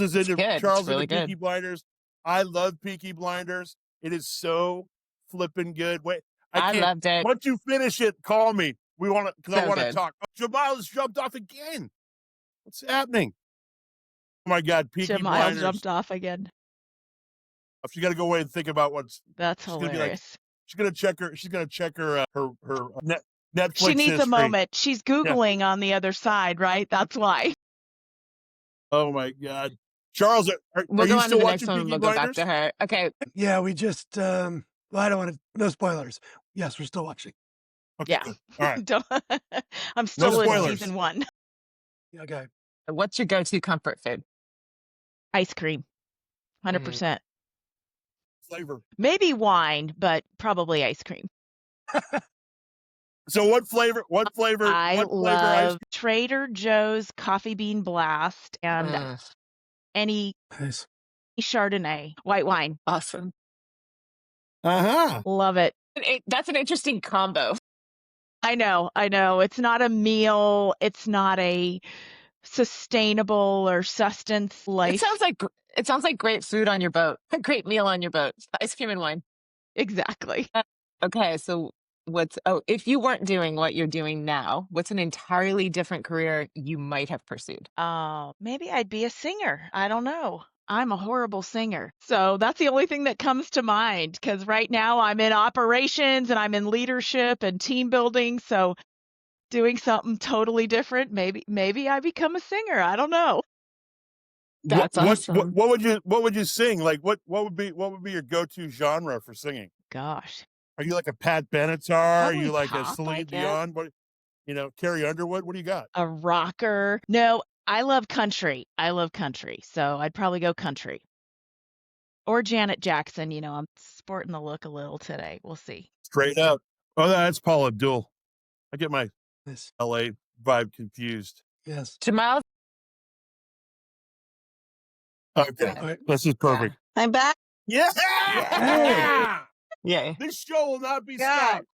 is into good. Charles It's really into Peaky good. Blinders. I love Peaky Blinders. It is so flipping good. Wait, I can't. loved it. Once you finish it, call me. We want to because I So want to good. talk. Oh, Jamile's jumped off again. What's happening? Oh my God, Peaky Jamile Blinders. jumped off again. She got to go away and think about what's. That's she's gonna be like, hilarious. she's gonna check her Netflix She needs a history. moment. She's Googling on the other side, right? That's why. Oh my God, Charles, are We'll you go on to still the next watching one. Peaky We'll go back Blinders? to her. Okay. Yeah, we just well, I don't want to. No spoilers. Yes, we're still watching. Okay, Yeah. good. All right. I'm still in spoilers. season 1. Okay. What's your go-to comfort food? Ice cream. 100%. Flavor. Maybe wine, but probably ice cream. So what flavor? I What flavor ice love Trader Joe's Coffee Bean Blast and any Nice. Chardonnay, white wine. Awesome. Uh-huh. Love it. That's an interesting combo. I know. It's not a meal. It's not a sustainable or sustenance life. It sounds like great food on your boat. A great meal on your boat. Ice cream and wine. Exactly. Okay, so if you weren't doing what you're doing now, what's an entirely different career you might have pursued? Maybe I'd be a singer. I don't know. I'm a horrible singer. So that's the only thing that comes to mind, because right now I'm in operations and I'm in leadership and team building. So doing something totally different, maybe I become a singer. I don't know. That's awesome. What would you sing? Like what would be your go-to genre for singing? Gosh. Are you like a Pat Benatar? Are Probably you like pop, a I Celine guess. Dion? What Carrie Underwood? What do you got? A rocker. No, I love country. So I'd probably go country. Or Janet Jackson. I'm sporting the look a little today. We'll see. Straight up. Oh, that's Paula Abdul. I get my Yes. LA vibe confused. Yes. Jamile? Okay. All right. This is perfect. I'm back. Yeah. Hey. Yay. This show will not be Good. stopped.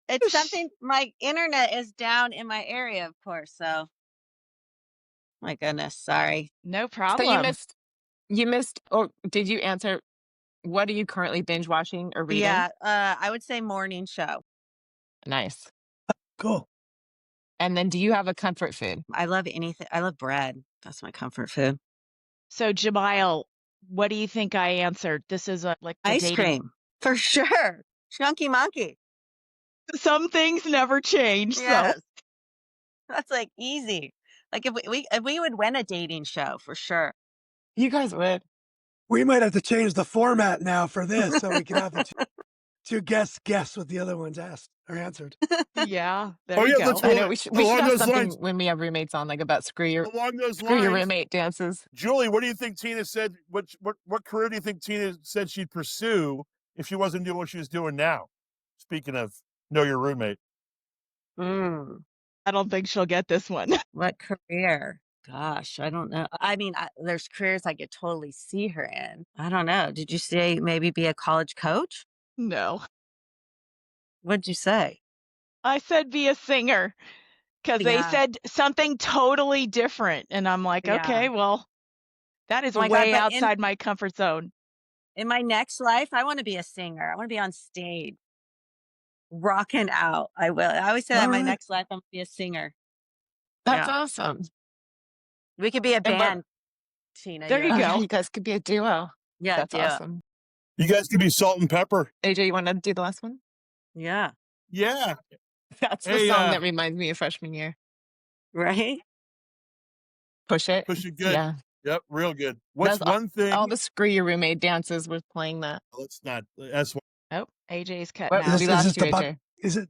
It's something, my internet is down in my area, of course. So, my goodness, sorry. No So problem. you missed, or did you answer, what are you currently binge watching or reading? Yeah, I would say morning show. Nice. Cool. And then do you have a comfort food? I love anything. I love bread. That's my comfort food. So, Jamile, what do you think I answered? This is like the Ice dating. cream, for sure. Chunky monkey. Some things never change. Yes. So, That's like easy. Like if we would win a dating show for sure. You guys would. We might have to change the format now for this so we can have the two guests guess what the other ones asked or answered. yeah, there Oh, you yeah, go. let's I roll know it. we should Along have those something lines, when we have roommates on, like about screw your lines, roommate dances. Julie, what do you think Tina said? What career do you think Tina said she'd pursue if she wasn't doing what she was doing now? Speaking of know your roommate. I don't think she'll get this one. What career? Gosh, I don't know. I mean, there's careers I could totally see her in. I don't know. Did you say maybe be a college coach? No, What'd you say? I said be a singer because they Yeah. said something totally different. And I'm like, Yeah. okay, well, that is Oh my God, way but outside my comfort zone. in my next life, I want to be a singer. I want to be on stage, rocking out. I will. I always say that in All my right. next life, I'm going to be a singer. That's Yeah. awesome. We could be a And what- band, Tina. There you Oh, go. yeah, you guys could be a duo. Yeah, That's yeah. awesome. You guys could be Salt and Pepper. AJ, you want to do the last one? Yeah. Yeah. That's the Hey, song that reminds me of freshman year. Right? Push it. Push it good. Yeah. Yep, real good. What's That's one thing? all the screw your roommate dances was playing that. Let's not. That's what. Oh, AJ's cutting What? out. We Is lost this you, the AJ.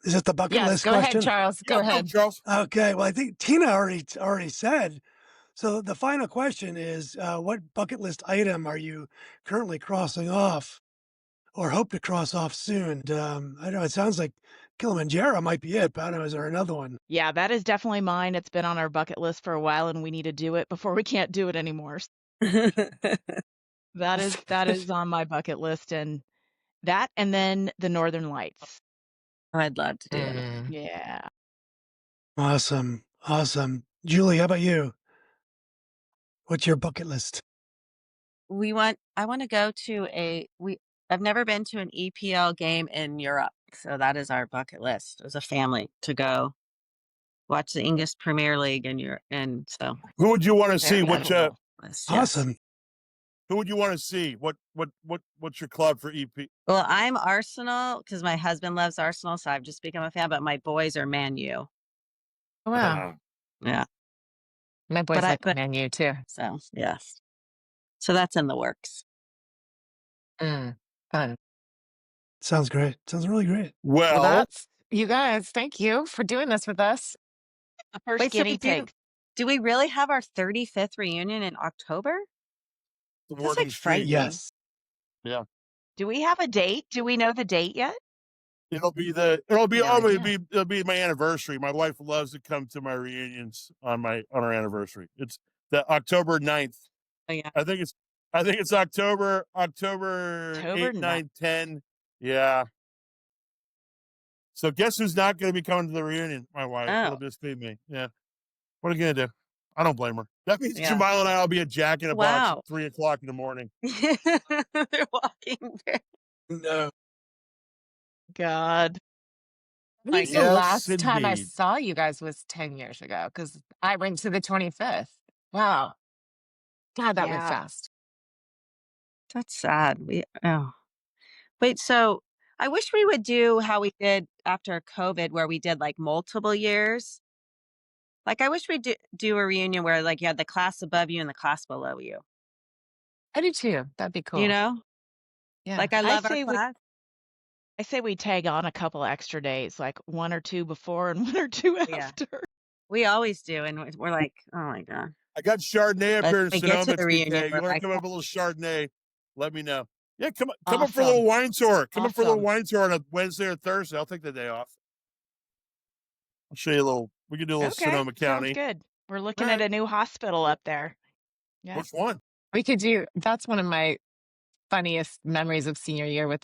Is it the bucket Yes, list go question? ahead, Charles. Go Yeah, ahead. Charles. Okay. Well, I think Tina already said. So the final question is, what bucket list item are you currently crossing off, or hope to cross off soon? I know it sounds like Kilimanjaro might be it, but I don't know, is there another one? Yeah, that is definitely mine. It's been on our bucket list for a while and we need to do it before we can't do it anymore. That is on my bucket list, and then the Northern Lights. I'd love to do it. Mm. Yeah. Awesome. Julie, how about you? What's your bucket list? I want to go to I've never been to an EPL game in Europe. So that is our bucket list as a family to go watch the English Premier League in Europe. And so Who would you want to see? Very Which? cool. yes. Awesome. Who would you want to see? What's your club for EP? Well, I'm Arsenal because my husband loves Arsenal, so I've just become a fan. But my boys are Man U. Oh, wow. Yeah. My boys But like Man U too. So yes. So that's in the works. Fun. Sounds great. Sounds really great. Well, Well, that's you guys. Thank you for doing this with us. The first Wait, so guinea pig. do we really have our 35th reunion in October? the That's Morgan like Street. frightening. Yes. Yeah. Do we have a date? Do we know the date yet? It'll be No it'll be my anniversary. My wife loves to come to my reunions on our anniversary. It's the October 9th. Oh, yeah. I think it's October October 8, 9, 10. Yeah. So guess who's not going to be coming to the reunion? My wife. Oh. It'll just be me. Yeah. What are you going to do? I don't blame her. That means Yeah. Jamile and I will be at Jack in a Wow. Box at 3:00 in the morning. They're walking there. No. God. I think the Yes, last time I indeed. saw you guys was 10 years ago because I went to the 25th. Wow. God, that went Yeah. fast. That's sad. Wait, so I wish we would do how we did after COVID, where we did like multiple years. Like, I wish we'd do a reunion where like you had the class above you and the class below you. I do too. That'd be cool. You know? Yeah. Like, I love our say class. I say we tag on a couple extra days, like 1 or 2 before and 1 or 2 Yeah. after. We always do. And we're like, oh my God. I got Chardonnay up But here in we get to Sonoma the reunion, today. You we're want to like, come up with a little Chardonnay? Let me know. Yeah, come up for a Awesome. little wine tour. Come up for a little Awesome. wine tour on a Wednesday or Thursday. I'll take the day off. I'll show you a little. We can do a little Okay. Sonoma County. Sounds good. We're looking All at right. a new hospital up there. Yeah. Which one? We could do, that's one of my funniest memories of senior year with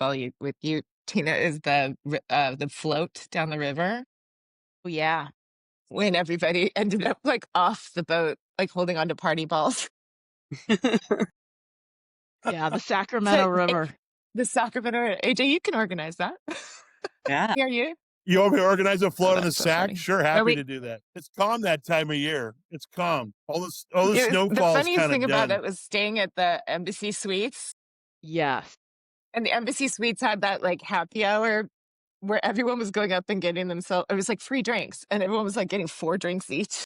you, Tina, is the float down the river Oh, yeah. when everybody ended up like off the boat, like holding onto party balls. Yeah, the So, Sacramento River. the Sacramento, AJ, you can organize that. Yeah. Are you? You want me to organize a Oh, float on the that's so Sac? funny. Sure, No, happy to do that. It's calm that time of year. It's calm. All the the snowfall's funniest kind thing of about done. it was staying at the Embassy Suites. Yes. And the Embassy Suites had that like happy hour where everyone was going up and getting themselves, it was like free drinks, and everyone was like getting 4 drinks each.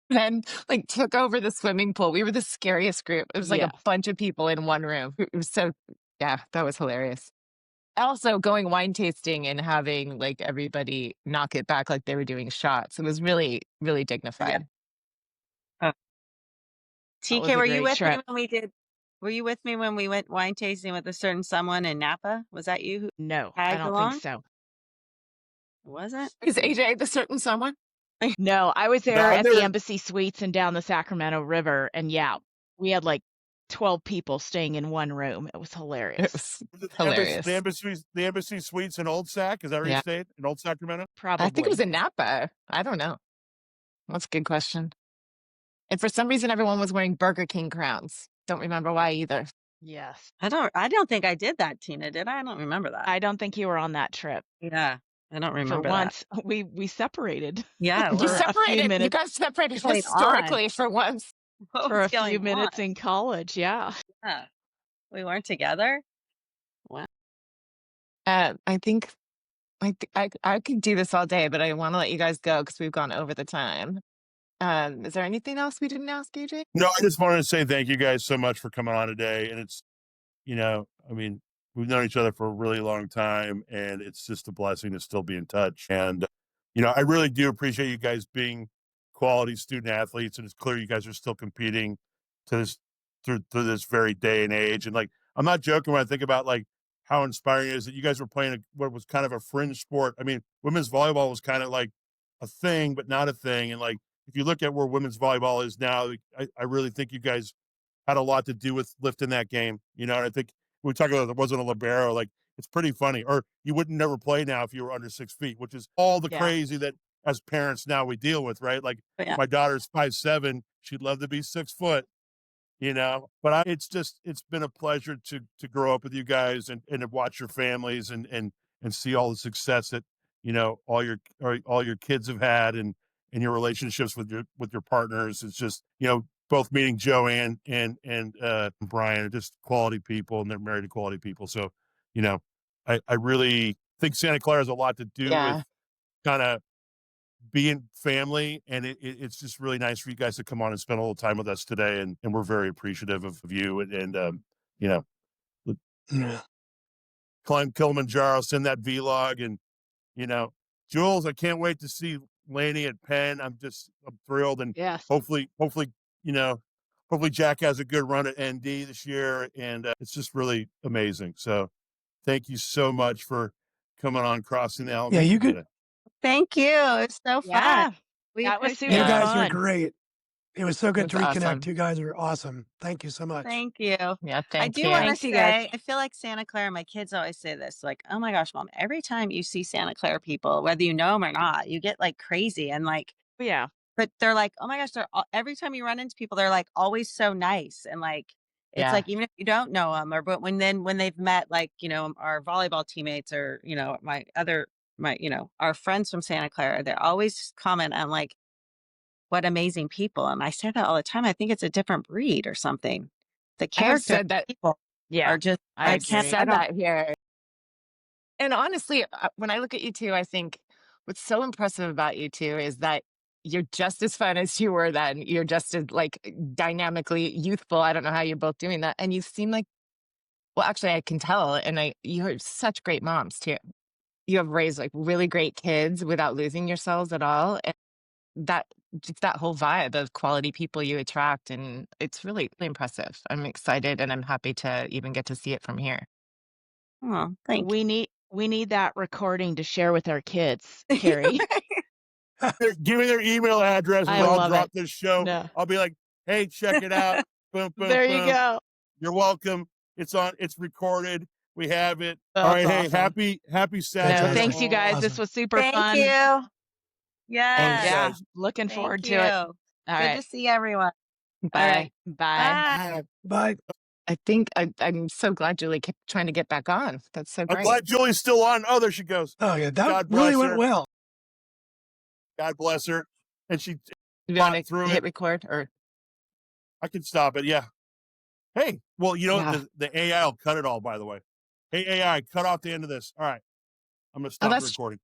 Then like took over the swimming pool. We were the scariest group. It was like a Yes. bunch of people in one room. It was so, yeah, that was hilarious. Also going wine tasting and having like everybody knock it back like they were doing shots. It was really, really Yeah. dignified. Uh, That was TK, a were you great with me trip. when we did? Were you with me when we went wine tasting with a certain someone in Napa? Was that you who No, I tagged don't think along? so. Wasn't? Is AJ the certain someone? No, I was No, there I've at the never. Embassy Suites and down the Sacramento River, and yeah, we had like 12 people staying in one room. It was It hilarious. was Was it hilarious. the embassy suites in Old Sac? Is that where you Yeah. stayed? In Old Sacramento? I think it was Probably. in Napa. I don't know. That's a good question. And for some reason, everyone was wearing Burger King crowns. Don't remember why either. Yes. I don't think I did that, Tina. Did I? I don't remember that. I don't think you were on that trip. Yeah. I don't For remember that. once, we separated Yeah. You for a few separated. You minutes guys separated Going on? historically for once. What for was a few going on? minutes in college. Yeah. Yeah. We weren't together? Wow. I think I could do this all day, but I want to let you guys go because we've gone over the time. Is there anything else we didn't ask, AJ? No, I just wanted to say thank you guys so much for coming on today. And it's, I mean, we've known each other for a really long time, and it's just a blessing to still be in touch. And, I really do appreciate you guys being quality student athletes. And it's clear you guys are still competing to this through this very day and age. And like, I'm not joking when I think about like how inspiring it is that you guys were playing what was kind of a fringe sport. I mean, women's volleyball was kind of like a thing, but not a thing. And like, if you look at where women's volleyball is now, I really think you guys had a lot to do with lifting that game. And I think we talk about it wasn't a libero, like it's pretty funny. Or you wouldn't never play now if you were under 6 feet, which is all the Yeah. crazy that as parents now we deal with, right? Like But yeah. my daughter's 5'7", she'd love to be 6 foot, But it's been a pleasure to grow up with you guys and to watch your families and see all the success that all your kids have had and your relationships with your partners. It's just both meeting Joanne and Brian are just quality people, and they're married to quality people. So I really think Santa Clara has a lot to do with Yeah. kind of being family, and it's just really nice for you guys to come on and spend a little time with us today, and we're very appreciative of you and Yeah. climb Kilimanjaro, send that vlog, and Jules, I can't wait to see Laney at Penn. I'm thrilled, and Yes. hopefully Jack has a good run at ND this year, and it's just really amazing. So thank you so much for coming on Crossing the Alameda. Yeah, you could. today. Thank you. It's so fun. Yeah. We That was appreciate You super Yeah. guys are fun. great. It was so good That's to reconnect. awesome. You guys are awesome. Thank you so much. Thank you. Yeah. I Thank do you. want to Thanks, you guys. say, I feel like Santa Clara, my kids always say this, like, oh my gosh, mom, every time you see Santa Clara people, whether you know them or not, you get like crazy and like, Yeah. but they're like, oh my gosh, every time you run into people, they're like always so nice. And like, it's Yeah. like, even if you don't know them but when they've met like, our volleyball teammates or, our friends from Santa Clara, they always comment on like, what amazing people. And I say that all the time. I think it's a different breed or something. The I have character said that. people Yeah. are just, I I've agree. said that here. And honestly, when I look at you two, I think what's so impressive about you two is that you're just as fun as you were then. You're just as like dynamically youthful. I don't know how you're both doing that. And you seem like, well, actually I can tell. And you're such great moms too. You have raised like really great kids without losing yourselves at all. And that just that whole vibe of quality people you attract. And it's really, really impressive. I'm excited and I'm happy to even get to see it from here. oh, thank you. We need that recording to share with our kids, Kari. Give me their email addresses. I I'll love drop it. this show. No. I'll be like, hey, check it out. Boom, boom, There boom. you go. You're welcome. It's recorded. We have it. That's All right. Hey, awesome. happy Saturday. No, thanks, you guys. Awesome. This was super Thank fun. you. Thanks, Yes. Yeah, guys. looking Thank forward you. to it. All Good right. to see everyone. Bye. All right. Bye. Bye. Bye. I think I'm so glad Julie kept trying to get back on. That's so I'm great. glad Julie's still on. Oh, there she goes. Oh yeah, that God really bless went her. well. God bless her. And she You fought want through to hit it. record or? I can stop it. Yeah. Hey, well, Yeah. the AI will cut it all, by the way. Hey, AI, cut off the end of this. All right. I'm going to stop the that's recording.